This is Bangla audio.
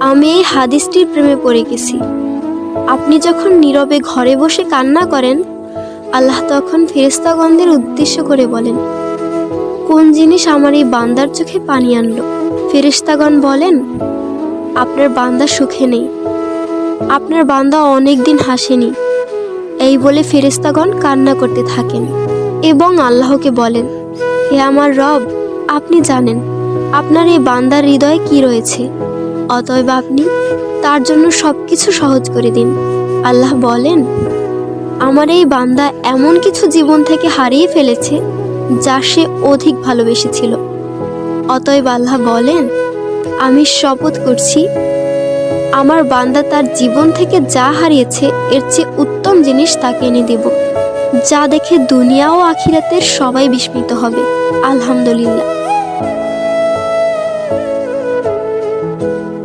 আমি এই হাদিসটির প্রেমে পড়ে গেছি। আপনি যখন নীরবে ঘরে বসে কান্না করেন, আল্লাহ তখন ফেরেশতাগণদের উদ্দেশ্য করে বলেন, কোন জিনিস আমার এই বান্দার চোখে পানি আনলো? ফেরেশতাগণ বলেন, আপনার বান্দা সুখে নেই, আপনার বান্দা অনেক দিন হাসেনি। এই বলে ফেরেশতাগণ কান্না করতে থাকেন এবং আল্লাহকে বলেন, হে আমার রব, আপনি জানেন আপনার এই বান্দার হৃদয়ে কি রয়েছে, অতএব আপনি তার জন্য সবকিছু সহজ করে দিন। আল্লাহ বলেন, আমার এই বান্দা এমন কিছু জীবন থেকে হারিয়ে ফেলেছে যা সে অধিক ভালোবেসেছিল। অতএব আল্লাহ বলেন, আমি শপথ করছি, আমার বান্দা তার জীবন থেকে যা হারিয়েছে এর চেয়ে উত্তম জিনিস তাকে এনে দেব, যা দেখে দুনিয়া ও আখিরাতের সবাই বিস্মিত হবে। আলহামদুলিল্লাহ।